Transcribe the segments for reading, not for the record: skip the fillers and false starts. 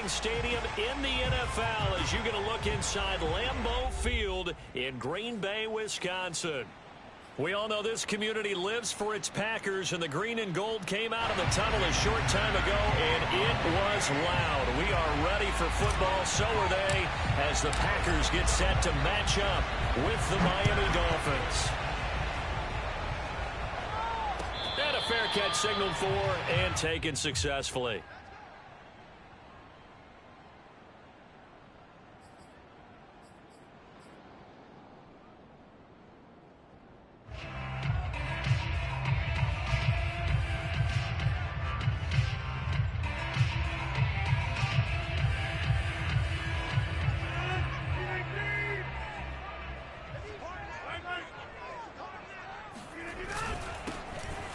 Stadium in the NFL as you get a look inside Lambeau Field in Green Bay, Wisconsin. We all know this community lives for its Packers, and the green and gold came out of the tunnel a short time ago, and it was loud. We are ready for football, so are they, as the Packers get set to match up with the Miami Dolphins. And a fair catch signaled for and taken successfully.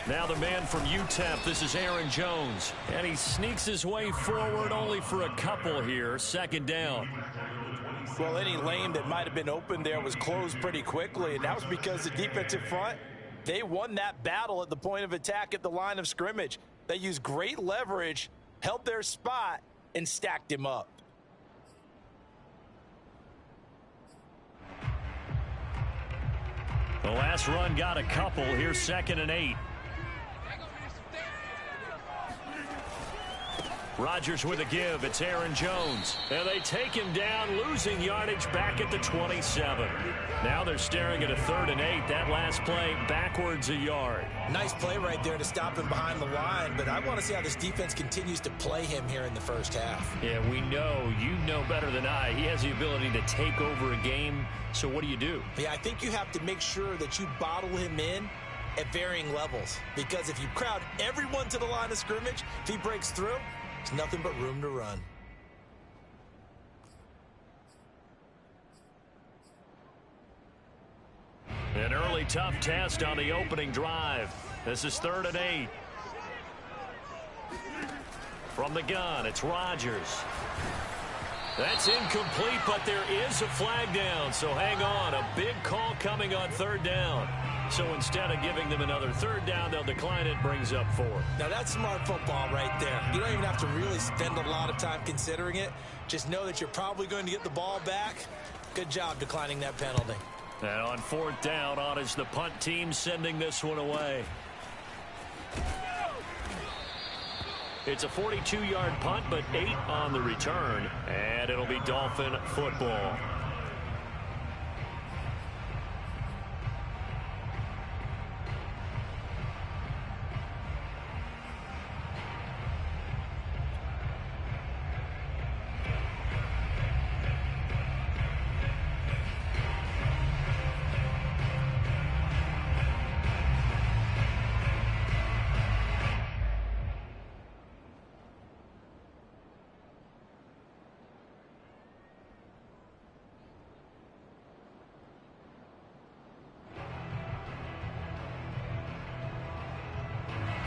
Now the man from UTEP, this is Aaron Jones. And he sneaks his way forward only for a couple here. Second down. Well, any lane that might have been open there was closed pretty quickly, and that was because the defensive front, they won that battle at the point of attack at the line of scrimmage. They used great leverage, held their spot, and stacked him up. The last run got a couple. Here's 2nd and 8. Rodgers with a give. It's Aaron Jones. And they take him down, losing yardage back at the 27. Now they're staring at a 3rd and 8. That last play backwards a yard. Nice play right there to stop him behind the line, but I want to see how this defense continues to play him here in the first half. Yeah, we know. You know better than I. He has the ability to take over a game. So what do? Yeah, I think you have to make sure that you bottle him in at varying levels, because if you crowd everyone to the line of scrimmage, if he breaks through, there's nothing but room to run. An early tough test on the opening drive. This is 3rd and 8. From the gun, it's Rodgers. That's incomplete, but there is a flag down, so hang on. A big call coming on 3rd down. So instead of giving them another 3rd down, they'll decline it, brings up 4. Now that's smart football right there. You don't even have to really spend a lot of time considering it. Just know that you're probably going to get the ball back. Good job declining that penalty. And on 4th down, on is the punt team sending this one away. It's a 42-yard punt, but 8 on the return. And it'll be Dolphin football.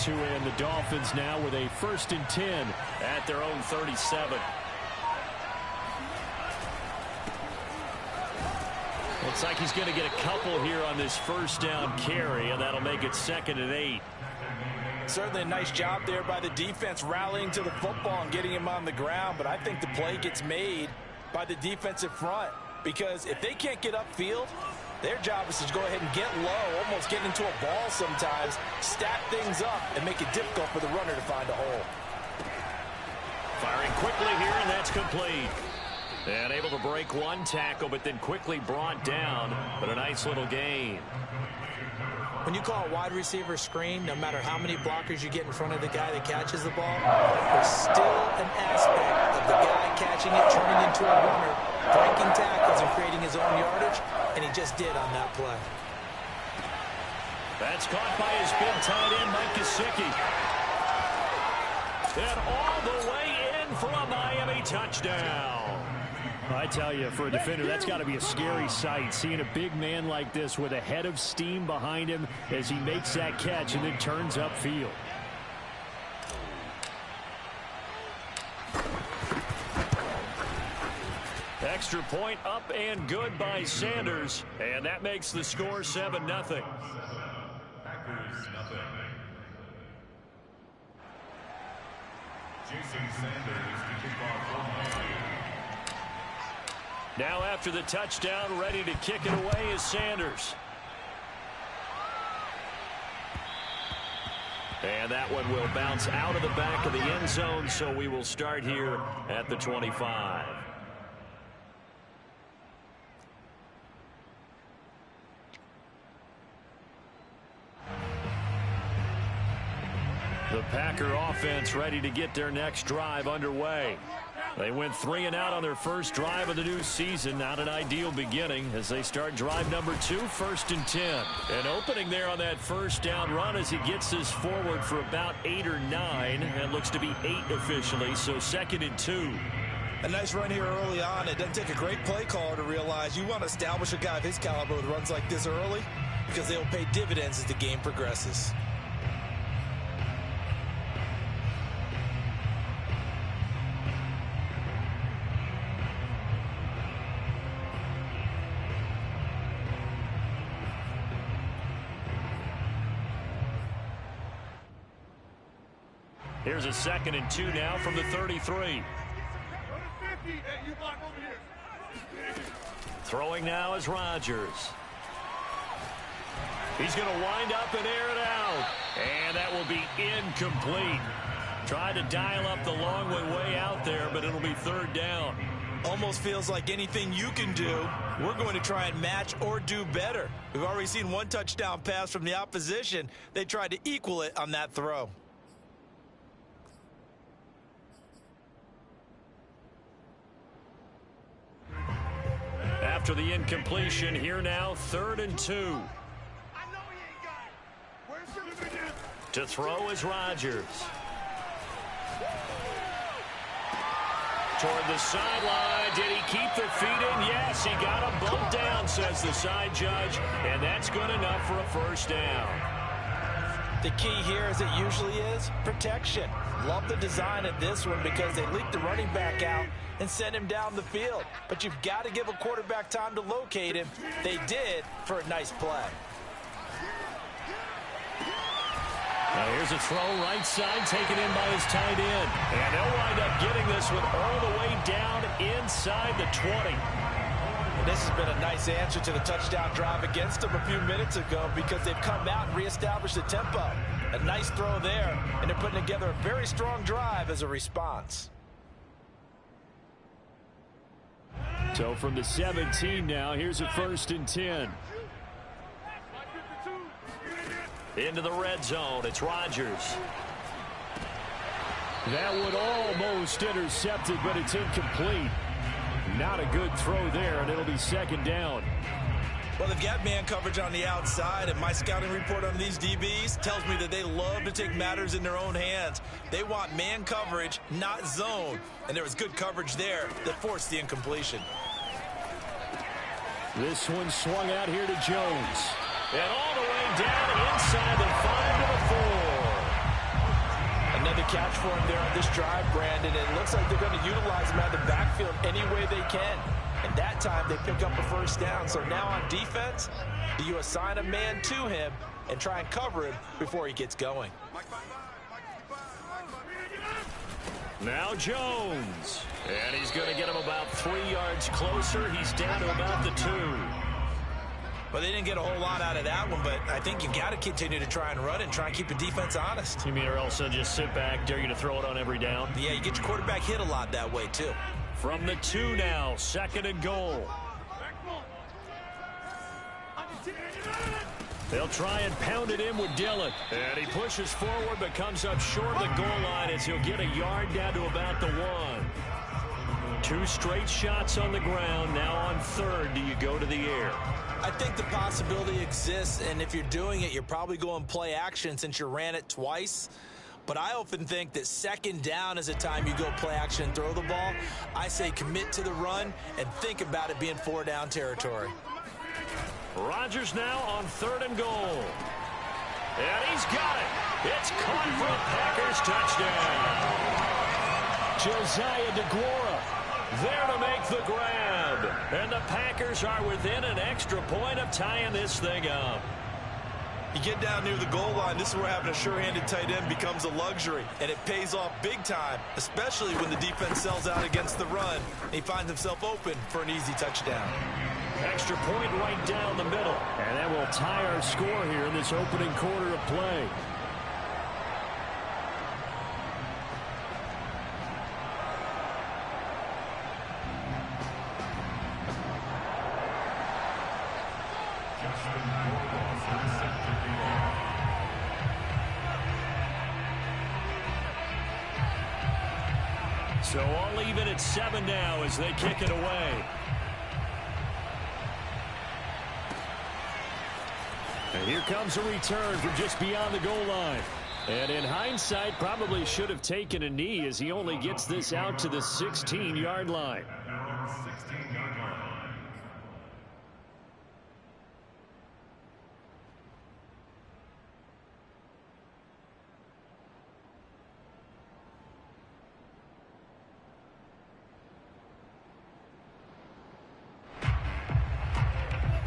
And the Dolphins now with a 1st and 10 at their own 37. Looks like he's going to get a couple here on this 1st down carry, and that'll make it 2nd and 8. Certainly a nice job there by the defense rallying to the football and getting him on the ground, but I think the play gets made by the defensive front, because if they can't get upfield, their job is to go ahead and get low, almost get into a ball sometimes, stack things up, and make it difficult for the runner to find a hole. Firing quickly here, and that's complete. And able to break one tackle, but then quickly brought down. But a nice little gain. When you call a wide receiver screen, no matter how many blockers you get in front of the guy that catches the ball, there's still an aspect of the guy catching it, turning into a runner, breaking tackles and creating his own yardage, and he just did on that play. That's caught by his big tight end, Mike Gesicki. And all the way in for a Miami touchdown. I tell you, for a defender, that's got to be a scary sight, seeing a big man like this with a head of steam behind him as he makes that catch and then turns upfield. Extra point up and good by Sanders, and that makes the score 7-0. Packers 0. Jason Sanders to kick off. Now after the touchdown, ready to kick it away is Sanders. And that one will bounce out of the back of the end zone, so we will start here at the 25. The Packer offense ready to get their next drive underway. They went 3 and out on their first drive of the new season. Not an ideal beginning as they start drive number 2, 1st and 10. An opening there on that first down run as he gets this forward for about 8 or 9. That looks to be 8 officially, so 2nd and 2. A nice run here early on. It doesn't take a great play caller to realize you want to establish a guy of his caliber with runs like this early because they'll pay dividends as the game progresses. Here's a 2nd and 2 now from the 33. Throwing now is Rodgers. He's going to wind up and air it out. And that will be incomplete. Tried to dial up the long way out there, but it'll be 3rd down. Almost feels like anything you can do, we're going to try and match or do better. We've already seen one touchdown pass from the opposition. They tried to equal it on that throw. After the incompletion, here now, 3rd and 2. To throw is Rodgers. Toward the sideline. Did he keep the feet in? Yes, he got a bump down, says the side judge, and that's good enough for a 1st down. The key here, as it usually is, protection. Love the design of this one because they leaked the running back out and sent him down the field. But you've got to give a quarterback time to locate him. They did for a nice play. Now here's a throw right side taken in by his tight end. And they'll wind up getting this one all the way down inside the 20. And this has been a nice answer to the touchdown drive against them a few minutes ago because they've come out and reestablished the tempo. A nice throw there, and they're putting together a very strong drive as a response. So from the 17 now, here's a 1st and 10. Into the red zone, it's Rodgers. That would almost intercept it, but it's incomplete. Not a good throw there, and it'll be 2nd down. Well, they've got man coverage on the outside, and my scouting report on these DBs tells me that they love to take matters in their own hands. They want man coverage, not zone. And there was good coverage there that forced the incompletion. This one swung out here to Jones. And all the way down inside the 5 to the 4. Another catch for him there on this drive, Brandon. It looks like they're going to utilize him out of the backfield any way they can. And that time they pick up a 1st down. So now on defense, do you assign a man to him and try and cover him before he gets going? Now Jones. And he's going to get him about 3 yards closer. He's down to about the 2. Well, they didn't get a whole lot out of that one, but I think you've got to continue to try and run and try and keep the defense honest. You mean or else just sit back, dare you to throw it on every down? Yeah, you get your quarterback hit a lot that way, too. From the 2 now, 2nd and goal. They'll try and pound it in with Dillon. And he pushes forward but comes up short of the goal line as he'll get a yard down to about the 1. 2 straight shots on the ground. Now on 3rd, do you go to the air? I think the possibility exists, and if you're doing it, you're probably going play action since you ran it twice. But I often think that 2nd down is a time you go play action and throw the ball. I say commit to the run and think about it being 4 down territory. Rodgers now on 3rd and goal. And he's got it. It's caught for a Packers touchdown. Josiah DeGuara there to make the grab. And the Packers are within an extra point of tying this thing up. You get down near the goal line, this is where having a sure-handed tight end becomes a luxury, and it pays off big time, especially when the defense sells out against the run, and he finds himself open for an easy touchdown. Extra point right down the middle. And that will tie our score here in this opening quarter of play. So all even at 7 now as they kick it away. And here comes a return from just beyond the goal line. And in hindsight, probably should have taken a knee as he only gets this out to the 16-yard line.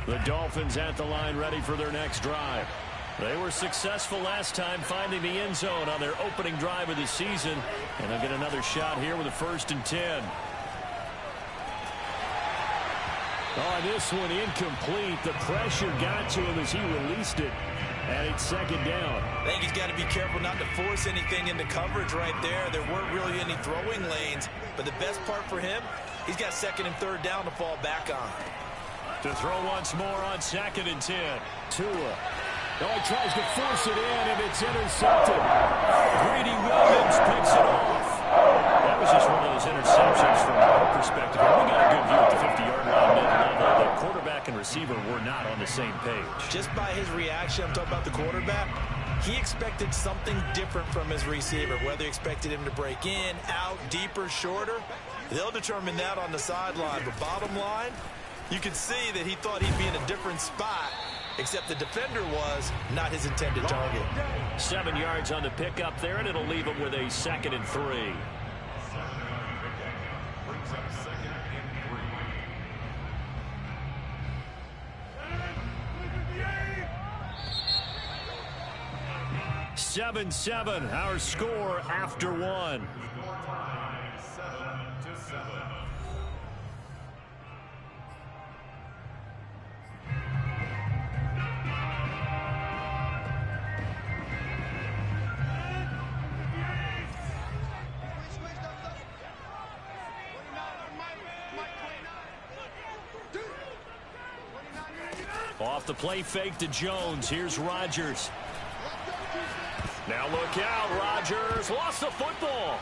The Dolphins at the line ready for their next drive. They were successful last time finding the end zone on their opening drive of the season. And they'll get another shot here with a 1st and 10. Oh, this one incomplete. The pressure got to him as he released it. And it's 2nd down. I think he's got to be careful not to force anything into coverage right there. There weren't really any throwing lanes. But the best part for him, he's got 2nd and 3rd down to fall back on. To throw once more on 2nd and 10. Tua. Oh, he tries to force it in, and it's intercepted. Greedy Williams picks it off. That was just one of those interceptions from our perspective. We got a good view at the 50-yard line mid-level. The quarterback and receiver were not on the same page. Just by his reaction, I'm talking about the quarterback, he expected something different from his receiver, whether he expected him to break in, out, deeper, shorter. They'll determine that on the sideline. But bottom line, you could see that he thought he'd be in a different spot, except the defender was not his intended target. 7 yards on the pickup there, and it'll leave him with a 2nd and 3. Brings up 2nd and 3. 7-7, our score after 1. 7-7. Off the play fake to Jones. Here's Rodgers. Now look out. Rodgers lost the football.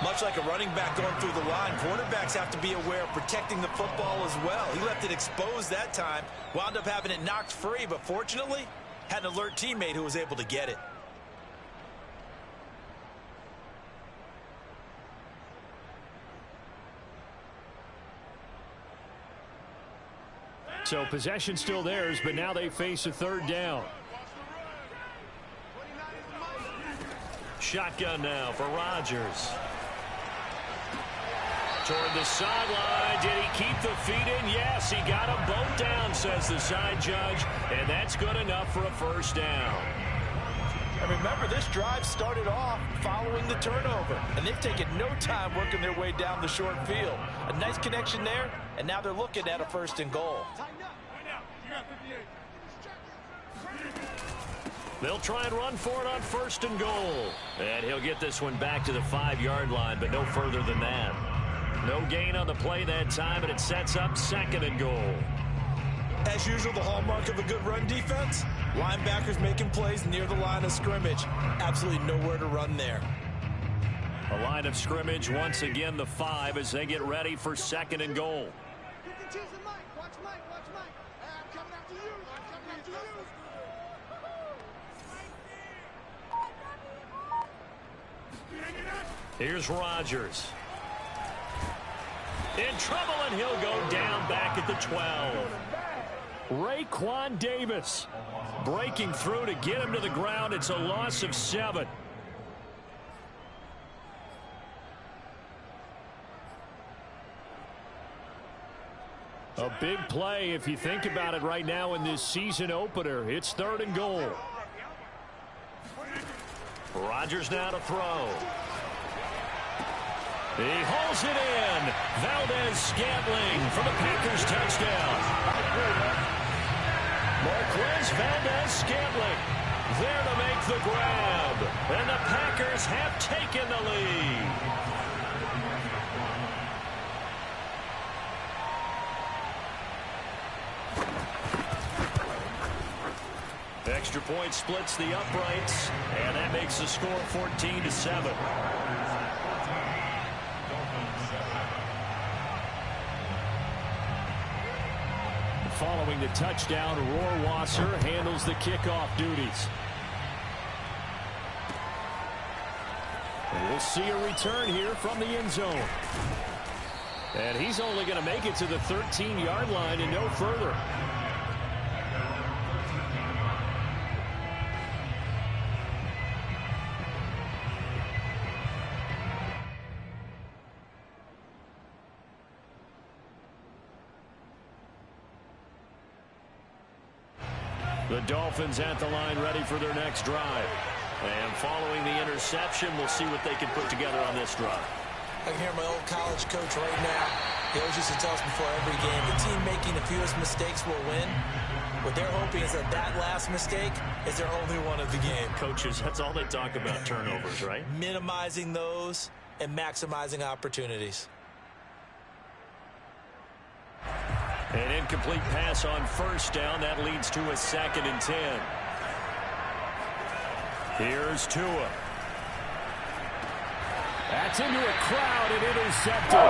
Much like a running back going through the line, quarterbacks have to be aware of protecting the football as well. He left it exposed that time, wound up having it knocked free, but fortunately, had an alert teammate who was able to get it. So possession still theirs, but now they face a 3rd down. Shotgun now for Rodgers. Toward the sideline. Did he keep the feet in? Yes, he got them both down, says the side judge. And that's good enough for a 1st down. And remember, this drive started off following the turnover. And they've taken no time working their way down the short field. A nice connection there, and now they're looking at a 1st and goal. They'll try and run for it on 1st and goal. And he'll get this one back to the 5-yard line, but no further than that. No gain on the play that time, and it sets up 2nd and goal. As usual, the hallmark of a good run defense, linebackers making plays near the line of scrimmage. Absolutely nowhere to run there. A line of scrimmage, once again the 5 as they get ready for 2nd and goal. Here's Rodgers. In trouble, and he'll go down back at the 12. Raekwon Davis breaking through to get him to the ground. It's a loss of 7. A big play if you think about it right now in this season opener. It's 3rd and goal. Rodgers now to throw. He hauls it in. Valdez-Scantling for the Packers touchdown. Marquez Valdez-Scantling there to make the grab. And the Packers have taken the lead. Extra point splits the uprights, and that makes the score 14-7. Following the touchdown, Rohrwasser handles the kickoff duties. And we'll see a return here from the end zone. And he's only going to make it to the 13-yard line and no further. The Dolphins at the line ready for their next drive. And following the interception, we'll see what they can put together on this drive. I can hear my old college coach right now. He always used to tell us before every game, the team making the fewest mistakes will win. What they're hoping is that that last mistake is their only one of the game. Coaches, that's all they talk about, turnovers, right? Minimizing those and maximizing opportunities. An incomplete pass on first down. That leads to a 2nd and 10. Here's Tua. That's into a crowd and intercepted.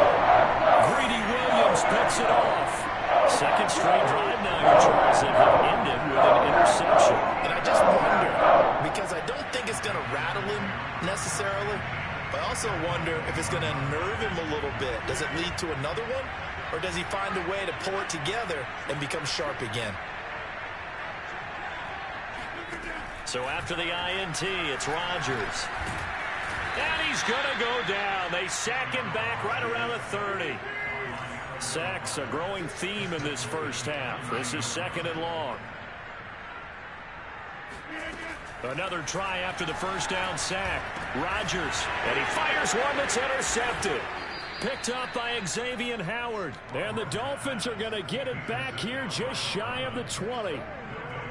Greedy Williams picks it off. Second straight drive now, your Charles, that have ended with an interception. And I just wonder, because I don't think it's going to rattle him necessarily, but I also wonder if it's going to nerve him a little bit. Does it lead to another one? Or does he find a way to pull it together and become sharp again? So after the INT, it's Rodgers. And he's going to go down. They sack him back right around the 30. Sacks a growing theme in this first half. This is 2nd and long. Another try after the first down sack. Rodgers, and he fires one that's intercepted. Picked up by Xavier Howard. And the Dolphins are going to get it back here just shy of the 20.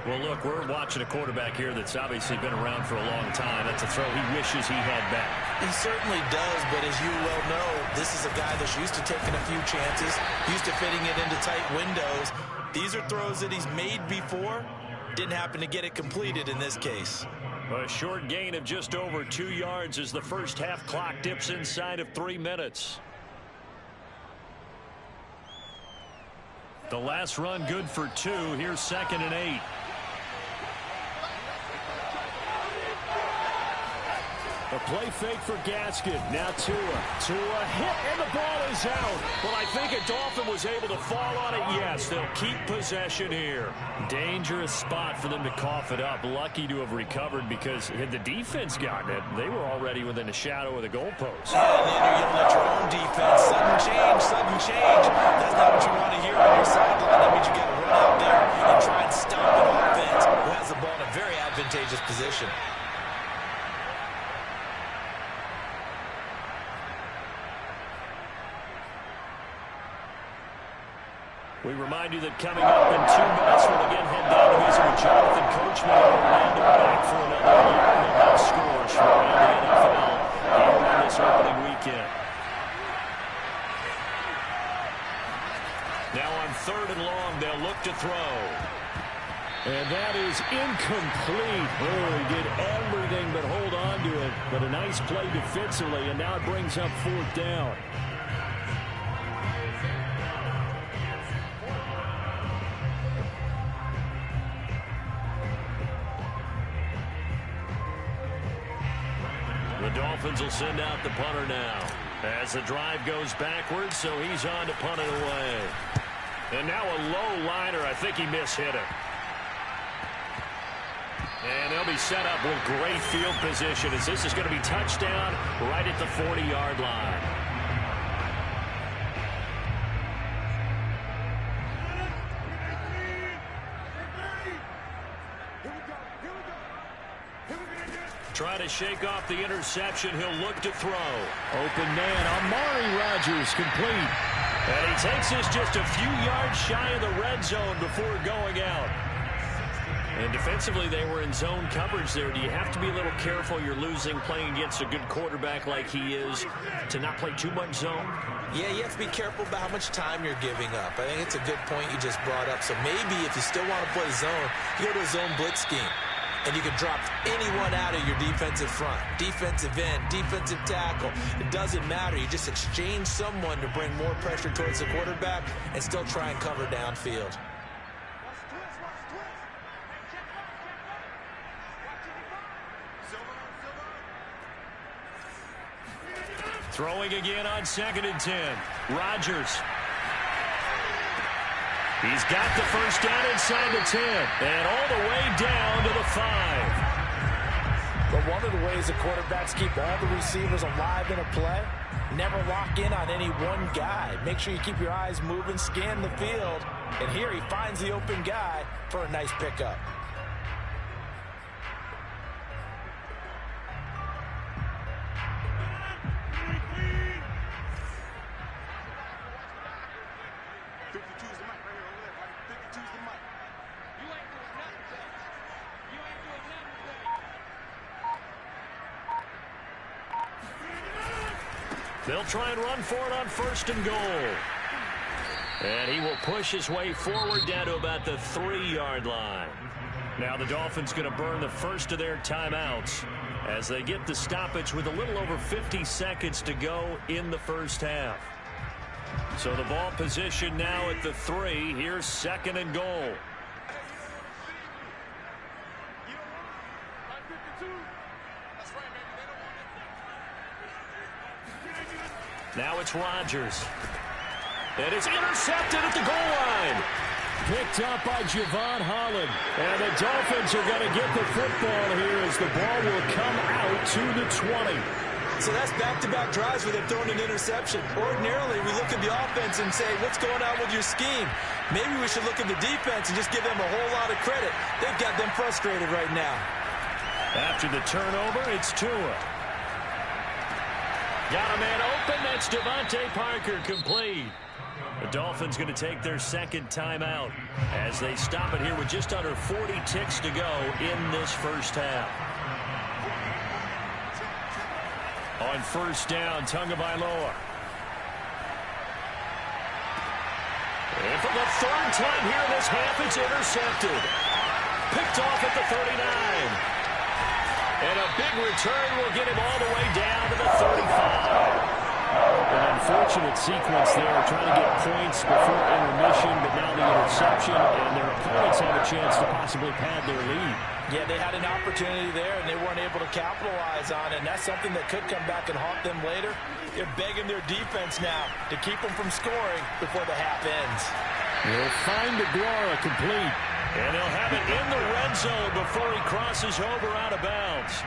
Well, look, we're watching a quarterback here that's obviously been around for a long time. That's a throw he wishes he had back. He certainly does, but as you well know, this is a guy that's used to taking a few chances, used to fitting it into tight windows. These are throws that he's made before. Didn't happen to get it completed in this case. A short gain of just over 2 yards as the first half clock dips inside of 3 minutes. The last run good for 2. Here's 2nd and 8. A play fake for Gaskin. Now Tua. Tua hit, and the ball is out. Well, I think a Dolphin was able to fall on it. Yes, they'll keep possession here. Dangerous spot for them to cough it up. Lucky to have recovered because had the defense gotten it, they were already within the shadow of the goalpost. Yeah, and then you're yelling at your own defense. Sudden change, sudden change. That's not what you want to hear on your sideline. That means you got to run out there and try and stop an offense who has the ball in a very advantageous position. We remind you that coming up in 2 minutes, we'll again head down to visit with Jonathan Coachman in Orlando, back for another year. We'll have scores from around the NFL here on this opening weekend. Now on 3rd and long, they'll look to throw. And that is incomplete. Oh, he did everything but hold on to it. But a nice play defensively, and now it brings up 4th down. The Dolphins will send out the punter now as the drive goes backwards, so he's on to punt it away. And now a low liner. I think he mishit it. And they'll be set up with great field position as this is going to be touchdown right at the 40-yard line. try to shake off the interception. He'll look to throw. Open man, Amari Rodgers, complete. And he takes us just a few yards shy of the red zone before going out. And defensively, they were in zone coverage there. Do you have to be a little careful? You're losing playing against a good quarterback like he is to not play too much zone? Yeah, you have to be careful about how much time you're giving up. I think it's a good point you just brought up. So maybe if you still want to play zone, you go to a zone blitz scheme. And you can drop anyone out of your defensive front. Defensive end, defensive tackle. It doesn't matter. You just exchange someone to bring more pressure towards the quarterback and still try and cover downfield. Throwing again on 2nd and 10. Rodgers. He's got the first down inside the 10. And all the way down to the 5. But one of the ways the quarterbacks keep all the receivers alive in a play, never lock in on any one guy. Make sure you keep your eyes moving, scan the field. And here he finds the open guy for a nice pickup. They'll try and run for it on 1st and goal. And he will push his way forward down to about the 3-yard line. Now the Dolphins going to burn the first of their timeouts as they get the stoppage with a little over 50 seconds to go in the first half. So the ball position now at the 3. Here's 2nd and goal. Now it's Rodgers. And it's intercepted at the goal line. Picked up by Javon Holland. And the Dolphins are going to get the football here as the ball will come out to the 20. So that's back-to-back drives where they're throwing an interception. Ordinarily, we look at the offense and say, what's going on with your scheme? Maybe we should look at the defense and just give them a whole lot of credit. They've got them frustrated right now. After the turnover, it's Tua. Got a man open. That's Devontae Parker, complete. The Dolphins going to take their 2nd timeout as they stop it here with just under 40 ticks to go in this first half. On 1st down, Tagovailoa. And for the 3rd time here in this half, it's intercepted. Picked off at the 39. And a big return will get him all the way down to the 35. An unfortunate sequence there, trying to get points before intermission, but now the interception, and their opponents have a chance to possibly pad their lead. Yeah, they had an opportunity there, and they weren't able to capitalize on it, and that's something that could come back and haunt them later. They're begging their defense now to keep them from scoring before the half ends. They'll find Aguara complete. And they'll have it in the red zone before he crosses over out of bounds.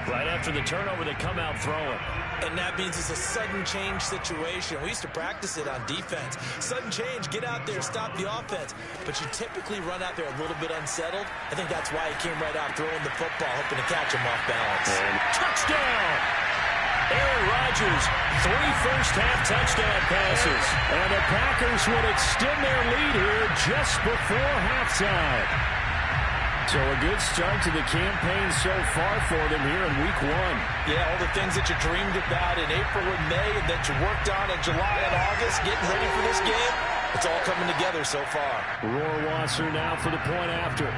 Right after the turnover, they come out throwing. And that means it's a sudden change situation. We used to practice it on defense. Sudden change, get out there, stop the offense. But you typically run out there a little bit unsettled. I think that's why he came right out throwing the football, hoping to catch him off balance. And touchdown! Aaron Rodgers, 3 first-half touchdown passes. And the Packers would extend their lead here just before halftime. So a good start to the campaign so far for them here in Week 1. Yeah, all the things that you dreamed about in April and May and that you worked on in July and August, getting ready for this game, it's all coming together so far. Rohrwasser now for the point after.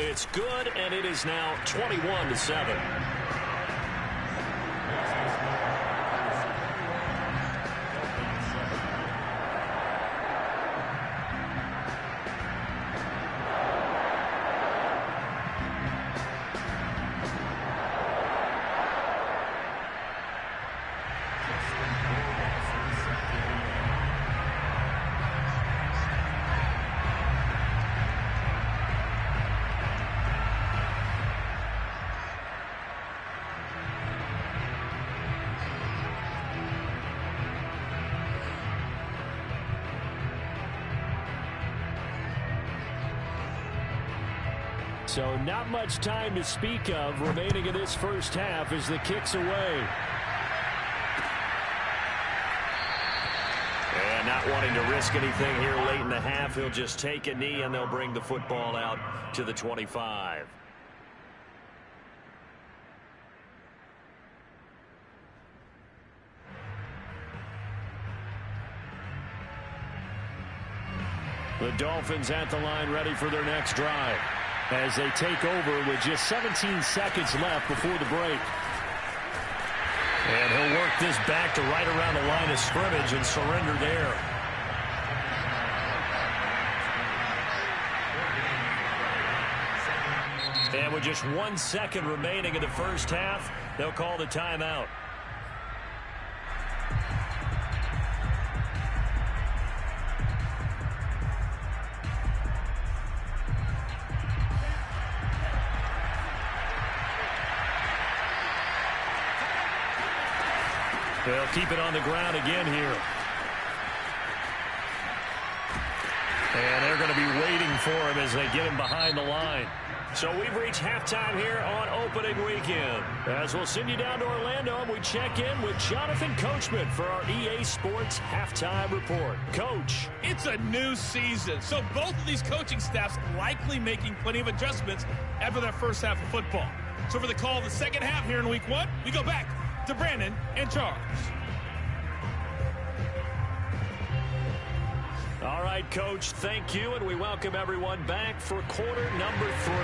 It's good, and it is now 21-7. So not much time to speak of remaining in this first half as the kick's away. And not wanting to risk anything here late in the half, he'll just take a knee and they'll bring the football out to the 25. The Dolphins at the line ready for their next drive as they take over with just 17 seconds left before the break. And he'll work this back to right around the line of scrimmage and surrender there. And with just 1 second remaining in the first half, they'll call the timeout. They'll keep it on the ground again here. And they're going to be waiting for him as they get him behind the line. So we've reached halftime here on opening weekend. As we'll send you down to Orlando, and we check in with Jonathan Coachman for our EA Sports Halftime Report. Coach. It's a new season, so both of these coaching staffs likely making plenty of adjustments after their first half of football. So for the call of the second half here in week 1, we go back to Brandon and Charles. All right, Coach, thank you, and we welcome everyone back for quarter number 3.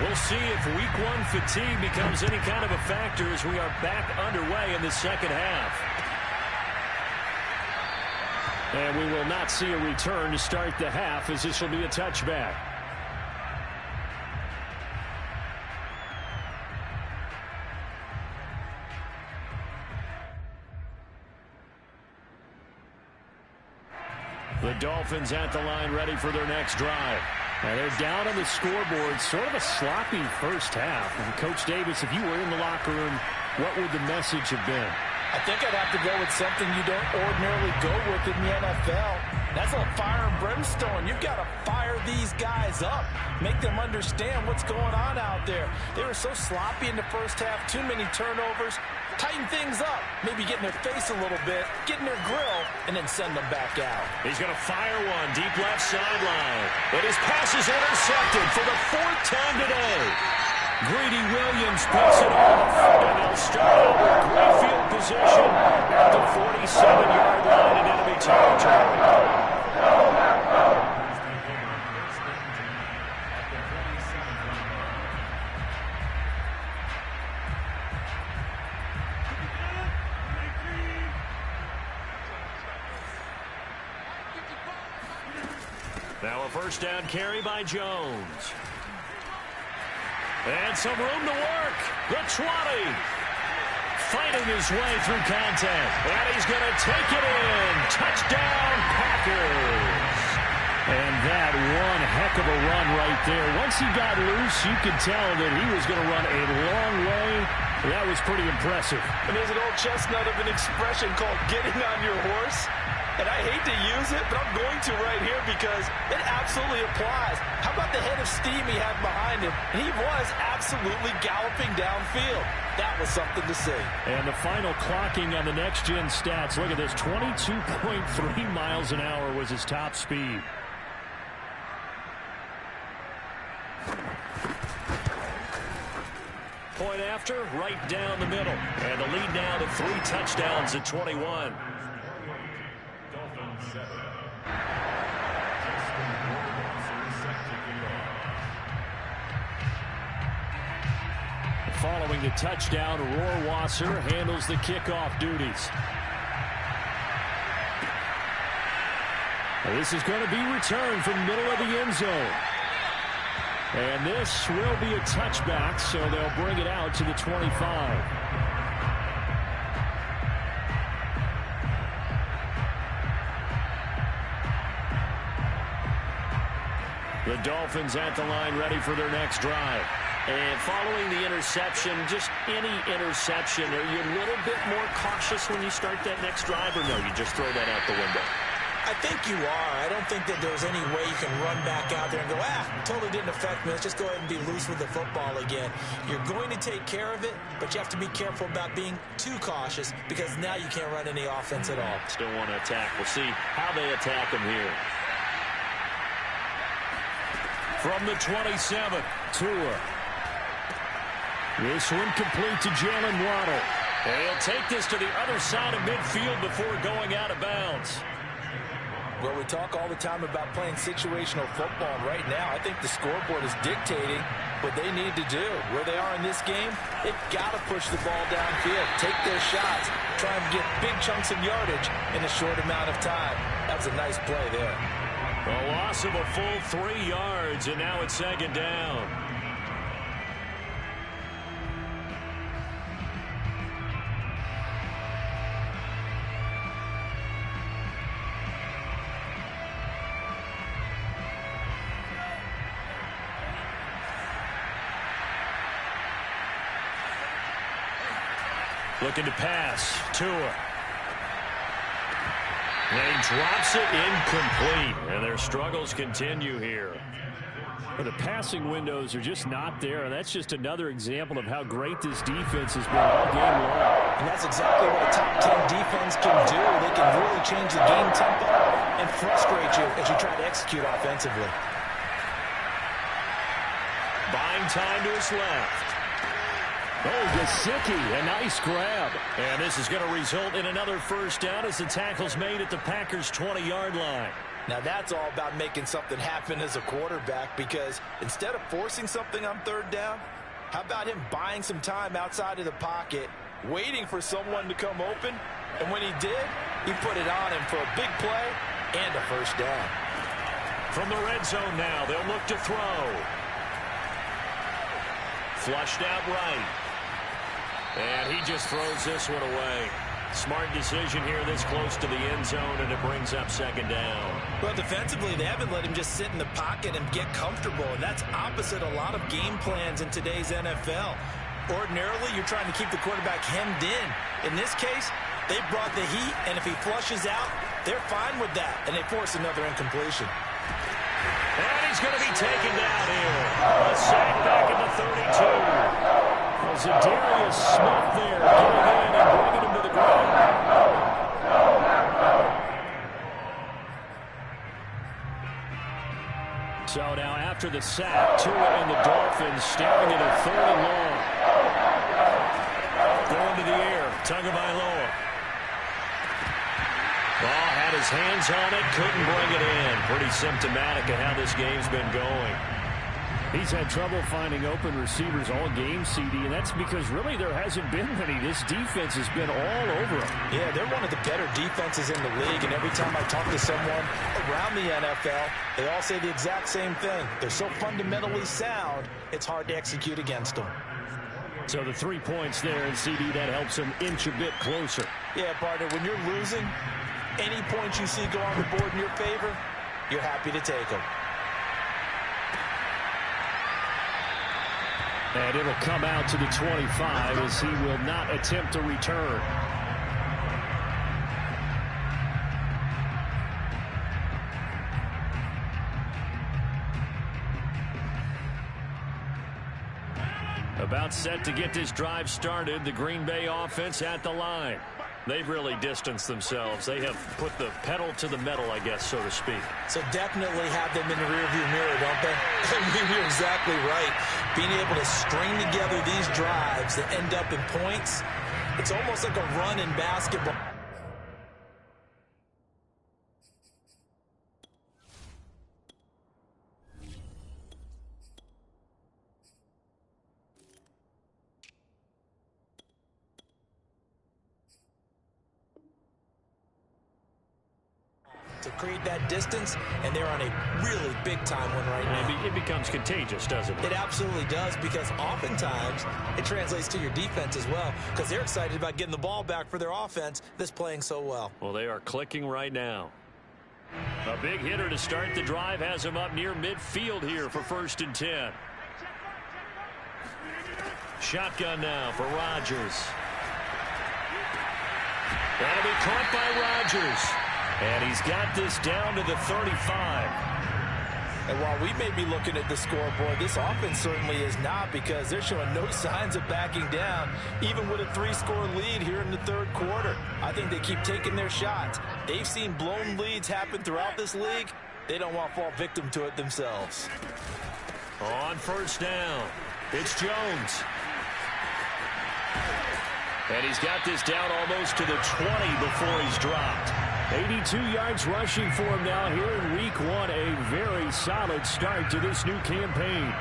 We'll see if week 1 fatigue becomes any kind of a factor as we are back underway in the second half. And we will not see a return to start the half as this will be a touchback. The Dolphins at the line ready for their next drive. And they're down on the scoreboard, sort of a sloppy first half. And Coach Davis, if you were in the locker room, what would the message have been? I think I'd have to go with something you don't ordinarily go with in the NFL. That's a fire and brimstone. You've got to fire these guys up. Make them understand what's going on out there. They were so sloppy in the first half, too many turnovers. Tighten things up. Maybe get in their face a little bit, get in their grill, and then send them back out. He's going to fire one deep left sideline. But his pass is intercepted for the 4th time today. Greedy Williams picks it off, and they'll start out with great field position at the 47-yard line in enemy territory. Now a first down carry by Jones. And some room to work. The 20. Fighting his way through contact. And he's going to take it in. Touchdown, Packers. And that one heck of a run right there. Once he got loose, you could tell that he was going to run a long way. That was pretty impressive. And there's an old chestnut of an expression called getting on your horse. And I hate to use it, but I'm going to right here because it absolutely applies. How about the head of steam he had behind him? And he was absolutely galloping downfield. That was something to see. And the final clocking on the next-gen stats. Look at this, 22.3 miles an hour was his top speed. Point after, right down the middle. And the lead now to 3 touchdowns at 21. Following the touchdown, Rohrwasser handles the kickoff duties. This is going to be returned from the middle of the end zone. And this will be a touchback, so they'll bring it out to the 25. The Dolphins at the line ready for their next drive. And following the interception, just any interception, are you a little bit more cautious when you start that next drive, or no, you just throw that out the window? I think you are. I don't think that there's any way you can run back out there and go, totally didn't affect me. Let's just go ahead and be loose with the football again. You're going to take care of it, but you have to be careful about being too cautious because now you can't run any offense at all. Still want to attack. We'll see how they attack him here. From the 27, Tua. This one complete to Jalen Waddle. And he'll take this to the other side of midfield before going out of bounds. Well, we talk all the time about playing situational football. And right now, I think the scoreboard is dictating what they need to do. Where they are in this game, they've got to push the ball downfield, take their shots, try and get big chunks of yardage in a short amount of time. That was a nice play there. A loss of a full 3 yards, and now it's second down. Looking to pass. Tua. And he drops it incomplete. And their struggles continue here. But the passing windows are just not there. And that's just another example of how great this defense has been all game long. And that's exactly what a top 10 defense can do. They can really change the game tempo and frustrate you as you try to execute offensively. Buying time to his left. Oh, Gesicki, a nice grab. And this is going to result in another first down as the tackle's made at the Packers' 20-yard line. Now that's all about making something happen as a quarterback, because instead of forcing something on third down, how about him buying some time outside of the pocket, waiting for someone to come open, and when he did, he put it on him for a big play and a first down. From the red zone now, they'll look to throw. Flushed out right. And he just throws this one away. Smart decision here this close to the end zone, and it brings up second down. Well, defensively, they haven't let him just sit in the pocket and get comfortable, and that's opposite a lot of game plans in today's NFL. Ordinarily, you're trying to keep the quarterback hemmed in. In this case, they brought the heat, and if he flushes out, they're fine with that, and they force another incompletion. And he's going to be taken down here. A sack back at the 32. Zadarius Smith there getting in and bringing him to the ground. So now after the sack, Tua and the Dolphins staring at a 3rd and long. Going to the air, Tagovailoa. Ball had his hands on it, couldn't bring it in. Pretty symptomatic of how this game's been going. He's had trouble finding open receivers all game, CD, and that's because really there hasn't been many. This defense has been all over him. Yeah, they're one of the better defenses in the league, and every time I talk to someone around the NFL, they all say the exact same thing. They're so fundamentally sound, it's hard to execute against them. So the 3 points there, and CD, that helps them inch a bit closer. Yeah, partner, when you're losing, any points you see go on the board in your favor, you're happy to take them. And it'll come out to the 25 as he will not attempt to return. About set to get this drive started, the Green Bay offense at the line. They've really distanced themselves. They have put the pedal to the metal, I guess, so to speak. So definitely have them in the rearview mirror, don't they? I mean, you're exactly right. Being able to string together these drives that end up in points, it's almost like a run in basketball. To create that distance, and they're on a really big-time one right now. It becomes contagious, doesn't it? It absolutely does, because oftentimes it translates to your defense as well, because they're excited about getting the ball back for their offense that's playing so well. Well, they are clicking right now. A big hitter to start the drive has him up near midfield here for 1st and 10. Shotgun now for Rodgers. That'll be caught by Rodgers. And he's got this down to the 35. And while we may be looking at the scoreboard, this offense certainly is not, because they're showing no signs of backing down, even with a 3-score lead here in the third quarter. I think they keep taking their shots. They've seen blown leads happen throughout this league. They don't want to fall victim to it themselves. On first down, it's Jones. And he's got this down almost to the 20 before he's dropped. 82 yards rushing for him now here in week 1. A very solid start to this new campaign.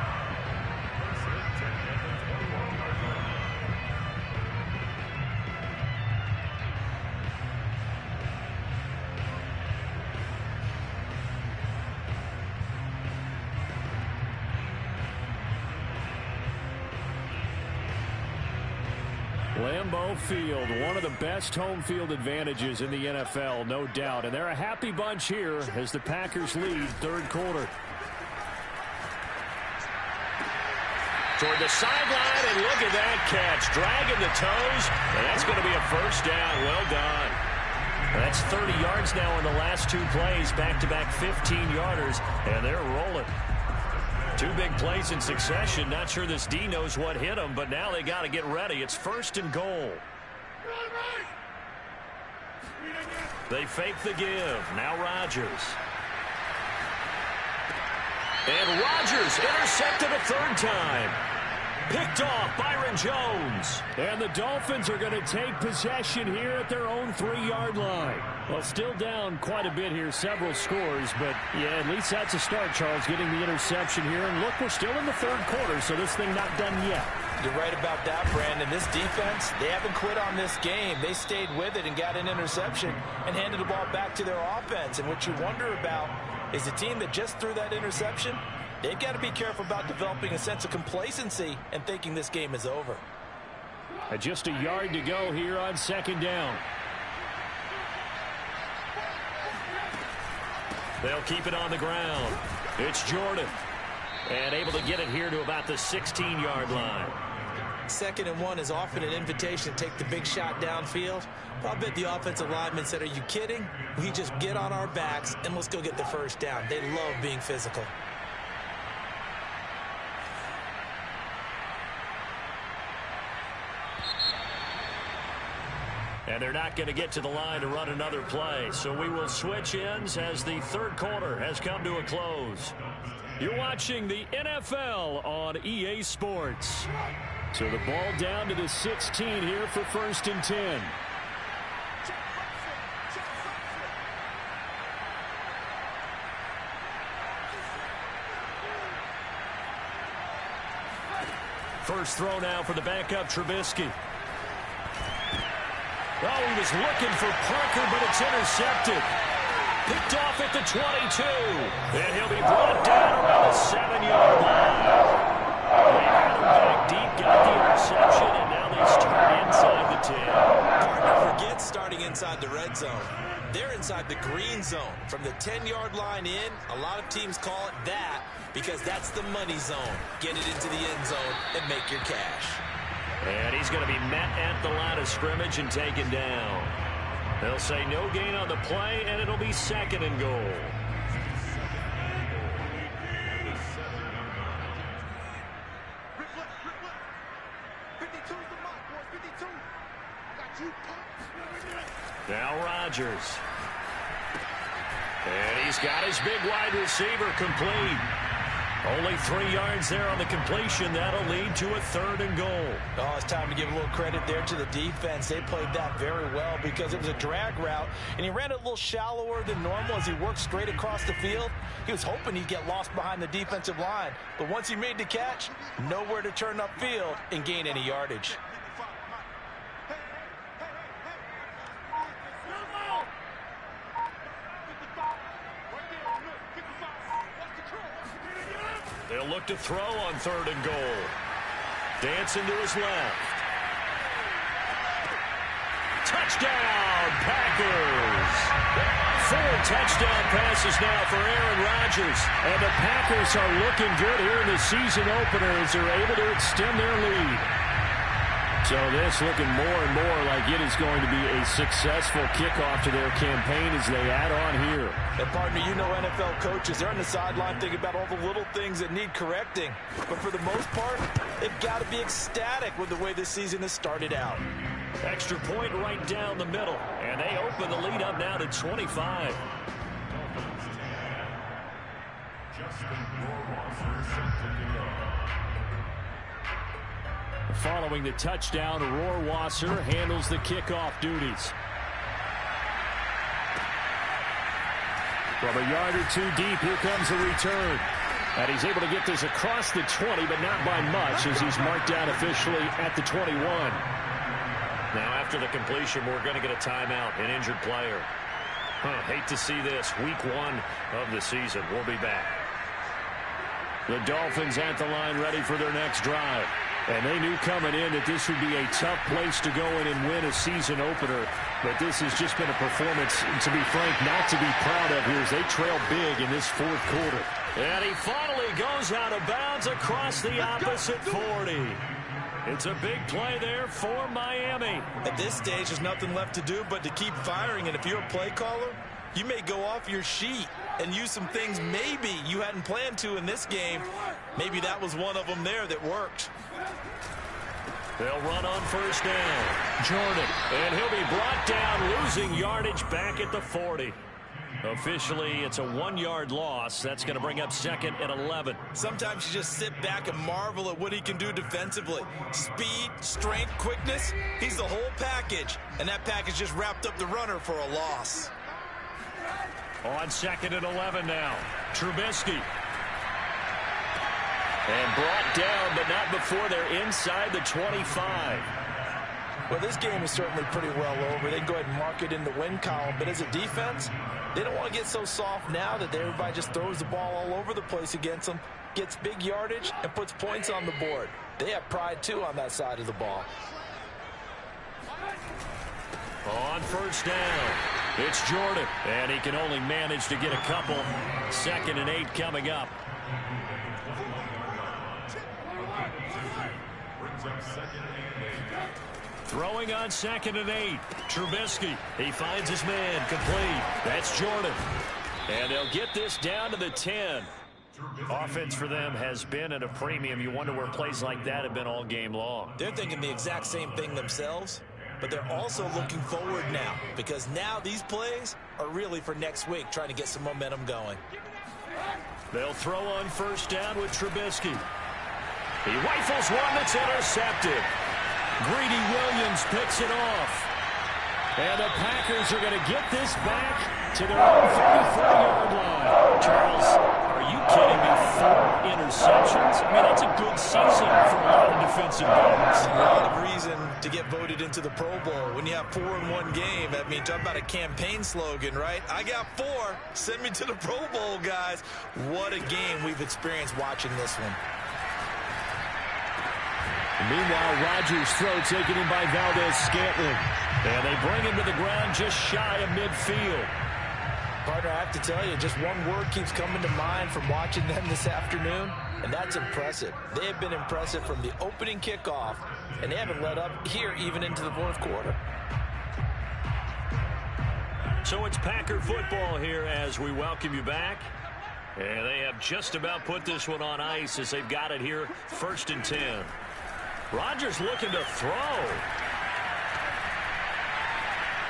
Lambeau Field, one of the best home field advantages in the NFL, no doubt. And they're a happy bunch here as the Packers lead third quarter. Toward the sideline, and look at that catch. Dragging the toes, and that's going to be a first down. Well done. That's 30 yards now in the last 2 plays, back-to-back 15-yarders, and they're rolling. 2 big plays in succession. Not sure this D knows what hit them, but now they got to get ready. It's first and goal. They fake the give. Now Rodgers. And Rodgers intercepted a 3rd time. Picked off Byron Jones. And the Dolphins are going to take possession here at their own 3-yard line. Well, still down quite a bit here, several scores, but yeah, at least that's a start, Charles, getting the interception here. And look, we're still in the third quarter, so this thing not done yet. You're right about that, Brandon. This defense, they haven't quit on this game. They stayed with it and got an interception and handed the ball back to their offense. And what you wonder about is the team that just threw that interception, they've got to be careful about developing a sense of complacency and thinking this game is over. Just a yard to go here on 2nd down. They'll keep it on the ground. It's Jordan. And able to get it here to about the 16-yard line. 2nd and 1 is often an invitation to take the big shot downfield. I'll bet the offensive linemen said, are you kidding? We just get on our backs and let's go get the first down. They love being physical. And they're not going to get to the line to run another play. So we will switch ends as the third quarter has come to a close. You're watching the NFL on EA Sports. So the ball down to the 16 here for 1st and 10. First throw now for the backup Trubisky. Oh, he was looking for Parker, but it's intercepted. Picked off at the 22. And he'll be brought down around the 7-yard line. They had him back deep, got the interception, and now they start inside the 10. Hard to forget starting inside the red zone. They're inside the green zone. From the 10-yard line in, a lot of teams call it that because that's the money zone. Get it into the end zone and make your cash. And he's going to be met at the line of scrimmage and taken down. They'll say no gain on the play, and it'll be 2nd and goal. Now Rodgers. And he's got his big wide receiver complete. Only 3 yards there on the completion. That'll lead to a 3rd and goal. Oh, it's time to give a little credit there to the defense. They played that very well because it was a drag route, and he ran it a little shallower than normal as he worked straight across the field. He was hoping he'd get lost behind the defensive line, but once he made the catch, nowhere to turn upfield and gain any yardage. They'll look to throw on 3rd and goal. Dancing to his left. Touchdown, Packers! 4 touchdown passes now for Aaron Rodgers. And the Packers are looking good here in the season opener as they're able to extend their lead. So this looking more and more like it is going to be a successful kickoff to their campaign as they add on here. And partner, you know NFL coaches, they're on the sideline thinking about all the little things that need correcting. But for the most part, they've got to be ecstatic with the way this season has started out. Extra point right down the middle. And they open the lead up now to 25. Following the touchdown, Rohrwasser handles the kickoff duties. From a yard or two deep, here comes the return. And he's able to get this across the 20, but not by much as he's marked down officially at the 21. Now after the completion, we're going to get a timeout, an injured player. Hate to see this. Week 1 of the season. We'll be back. The Dolphins at the line ready for their next drive. And they knew coming in that this would be a tough place to go in and win a season opener. But this has just been a performance, to be frank, not to be proud of here as they trail big in this fourth quarter. And he finally goes out of bounds across the opposite 40. It's a big play there for Miami. At this stage, there's nothing left to do but to keep firing. And if you're a play caller, you may go off your sheet and use some things maybe you hadn't planned to in this game. Maybe that was one of them there that worked. They'll run on first down. Jordan. And he'll be brought down, losing yardage back at the 40. Officially, it's a 1-yard loss. That's going to bring up 2nd and 11. Sometimes you just sit back and marvel at what he can do defensively. Speed, strength, quickness. He's the whole package. And that package just wrapped up the runner for a loss. On 2nd and 11 now. Trubisky. And brought down, but not before they're inside the 25. Well, this game is certainly pretty well over. They can go ahead and mark it in the win column. But as a defense, they don't want to get so soft now that everybody just throws the ball all over the place against them, gets big yardage, and puts points on the board. They have pride, too, on that side of the ball. On first down, it's Jordan. And he can only manage to get a couple. 2nd and 8 coming up. Throwing on 2nd and 8. Trubisky. He finds his man complete. That's Jordan. And they'll get this down to the 10. Offense for them has been at a premium. You wonder where plays like that have been all game long. They're thinking the exact same thing themselves, but they're also looking forward now because now these plays are really for next week, trying to get some momentum going. They'll throw on first down with Trubisky. He rifles one that's intercepted. Greedy Williams picks it off. And the Packers are going to get this back to their own 34-yard line. Charles, are you kidding me? 4 interceptions? I mean, that's a good season for a lot of defensive backs. A lot of reason to get voted into the Pro Bowl. When you have 4 in one game, I mean, talk about a campaign slogan, right? I got 4. Send me to the Pro Bowl, guys. What a game we've experienced watching this one. Meanwhile, Rodgers' throw taken in by Valdez-Scantling. And they bring him to the ground just shy of midfield. Partner, I have to tell you, just one word keeps coming to mind from watching them this afternoon, and that's impressive. They have been impressive from the opening kickoff, and they haven't let up here even into the fourth quarter. So it's Packer football here as we welcome you back. And they have just about put this one on ice as they've got it here, 1st and 10. Rodgers looking to throw.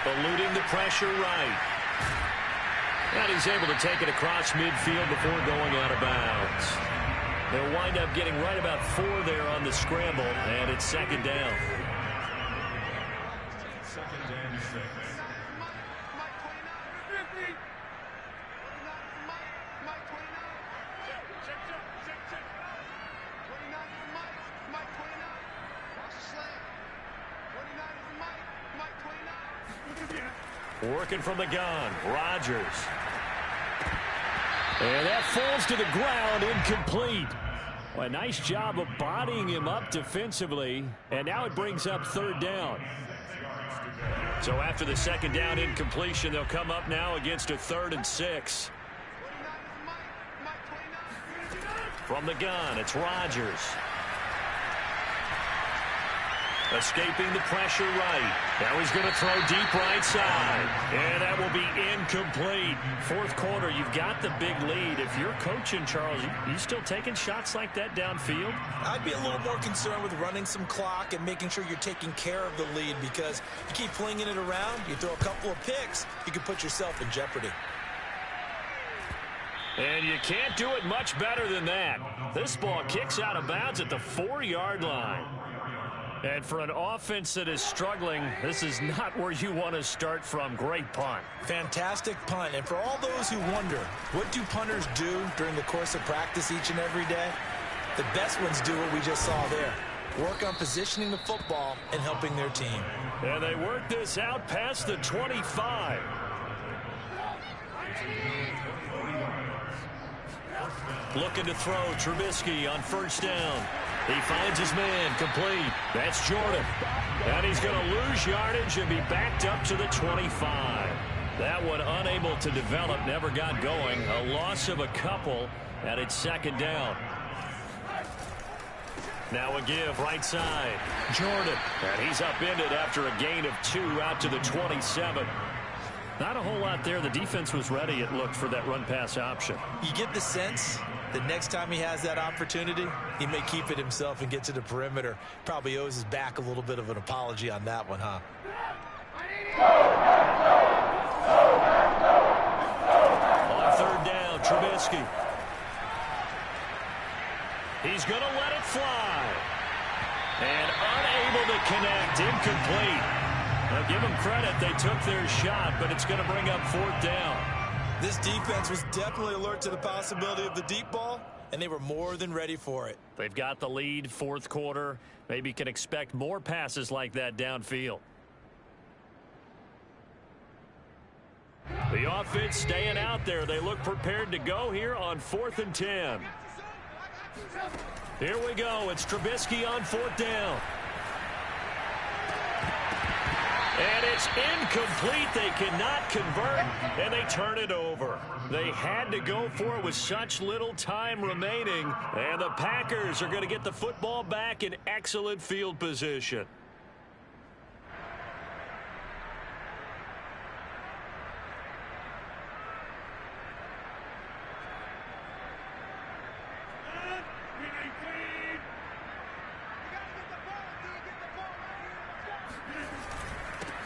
Eluding the pressure right. And he's able to take it across midfield before going out of bounds. They'll wind up getting right about 4 there on the scramble, and it's 2nd down. 2nd and 6. Working from the gun, Rodgers. And that falls to the ground, incomplete. Well, a nice job of bodying him up defensively, and now it brings up 3rd down. So after the 2nd down incompletion, they'll come up now against a 3rd and 6. From the gun, it's Rodgers. Escaping the pressure right. Now he's going to throw deep right side. And that will be incomplete. Fourth quarter, you've got the big lead. If you're coaching, Charles, you still taking shots like that downfield? I'd be a little more concerned with running some clock and making sure you're taking care of the lead, because you keep flinging it around, you throw a couple of picks, you can put yourself in jeopardy. And you can't do it much better than that. This ball kicks out of bounds at the 4-yard line. And for an offense that is struggling, this is not where you want to start from. Great punt. Fantastic punt. And for all those who wonder, what do punters do during the course of practice each and every day? The best ones do what we just saw there. Work on positioning the football and helping their team. And they work this out past the 25. Looking to throw, Trubisky on first down. He finds his man, complete. That's Jordan. And he's going to lose yardage and be backed up to the 25. That one unable to develop, never got going. A loss of a couple, and it's second down. Now a give, right side. Jordan. And he's upended after a gain of 2 out to the 27. Not a whole lot there. The defense was ready, it looked, for that run-pass option. You get the sense that next time he has that opportunity, he may keep it himself and get to the perimeter. Probably owes his back a little bit of an apology on that one, huh? On third down, Trubisky. He's going to let it fly. And unable to connect, incomplete. Now, give them credit, they took their shot, but it's going to bring up fourth down. This defense was definitely alert to the possibility of the deep ball, and they were more than ready for it. They've got the lead, fourth quarter. Maybe can expect more passes like that downfield. The offense staying out there. They look prepared to go here on 4th and 10. Here we go. It's Trubisky on fourth down. And it's incomplete. They cannot convert, and they turn it over. They had to go for it with such little time remaining, and the Packers are going to get the football back in excellent field position.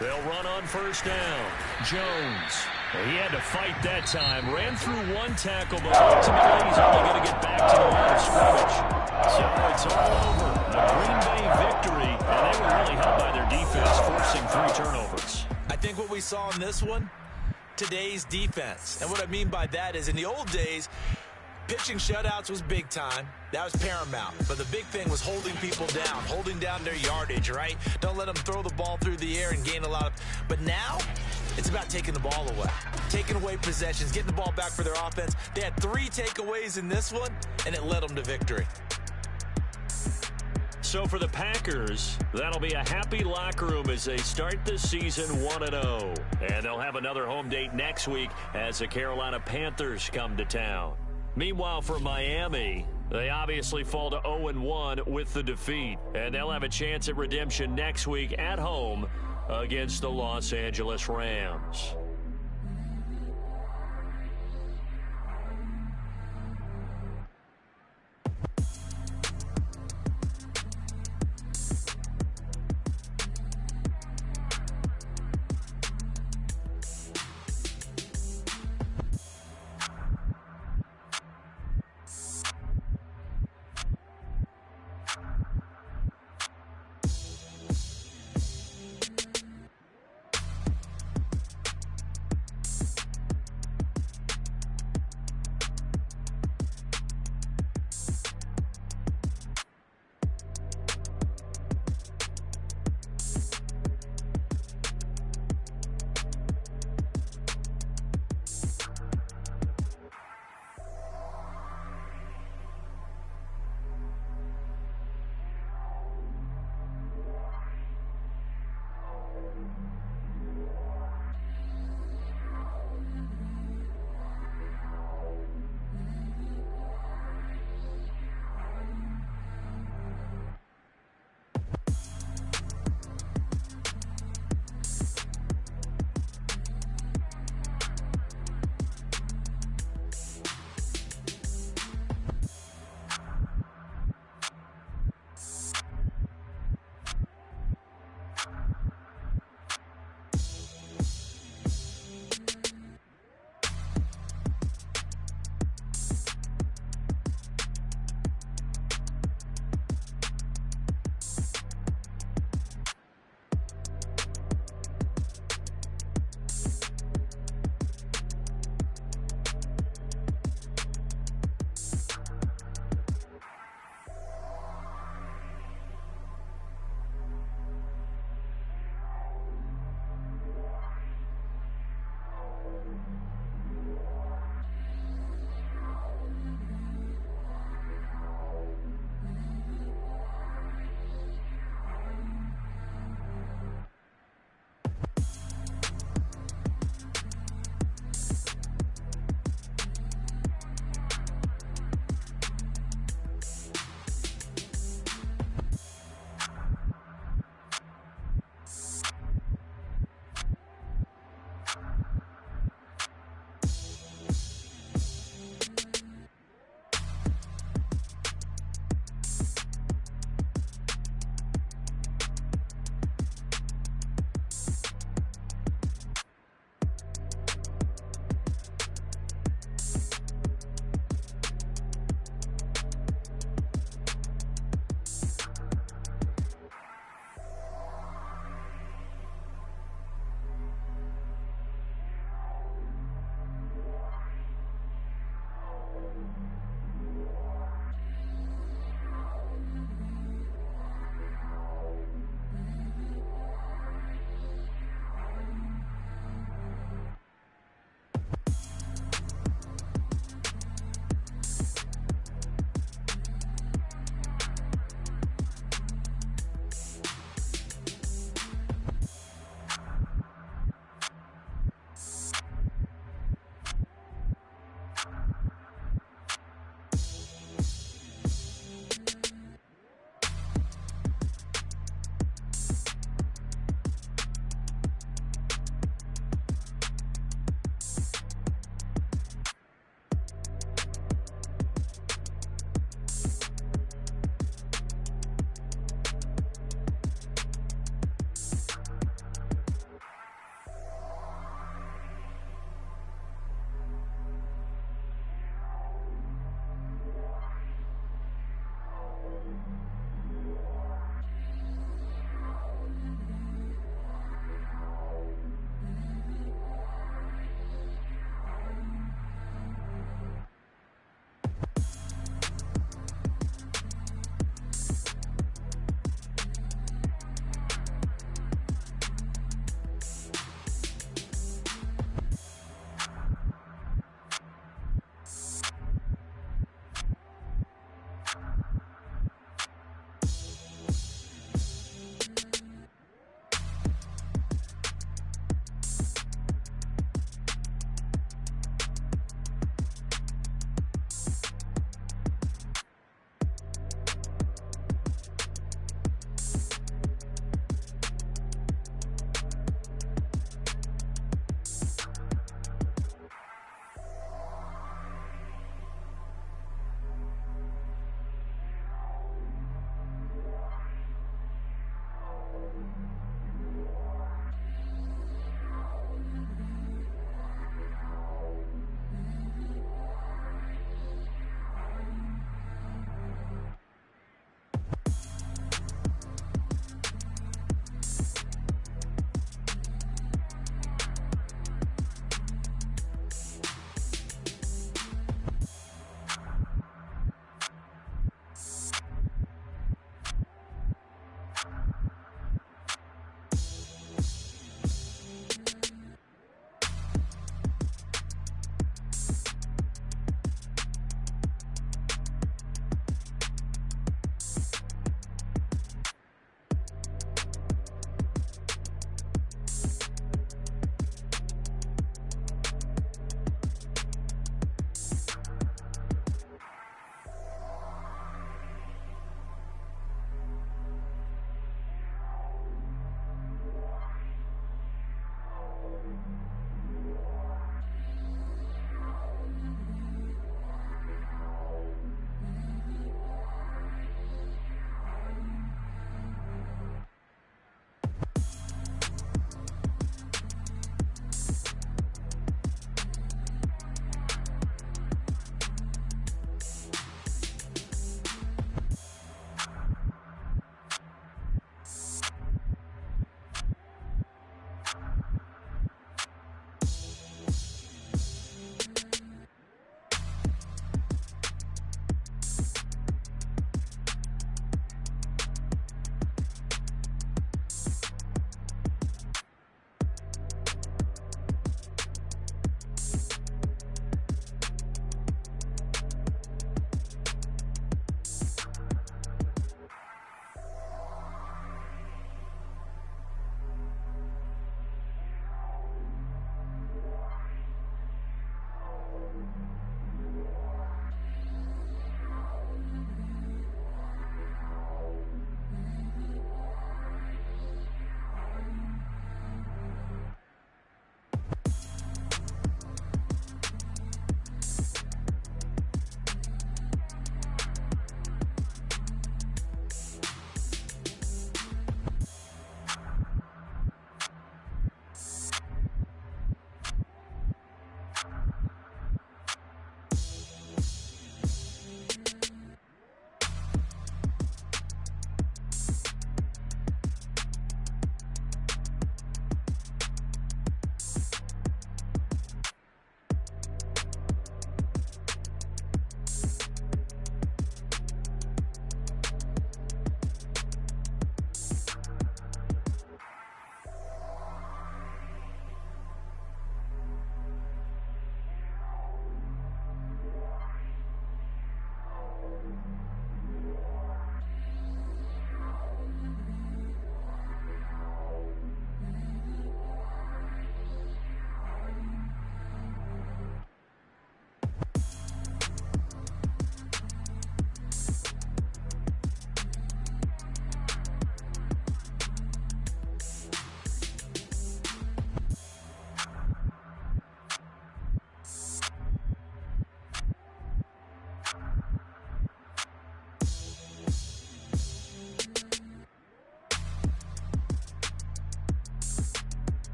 They'll run on first down. Jones. He had to fight that time. Ran through one tackle, but ultimately he's only going to get back to the line of scrimmage. So it's all over. A Green Bay victory, and they were really helped by their defense, forcing 3 turnovers. I think what we saw in this one, today's defense. And what I mean by that is, in the old days, pitching shutouts was big time. That was paramount. But the big thing was holding people down, holding down their yardage, right? Don't let them throw the ball through the air and gain a lot of... But now, it's about taking the ball away. Taking away possessions, getting the ball back for their offense. They had 3 takeaways in this one, and it led them to victory. So for the Packers, that'll be a happy locker room as they start the season 1-0. And they'll have another home date next week as the Carolina Panthers come to town. Meanwhile, for Miami, they obviously fall to 0-1 with the defeat. And they'll have a chance at redemption next week at home against the Los Angeles Rams.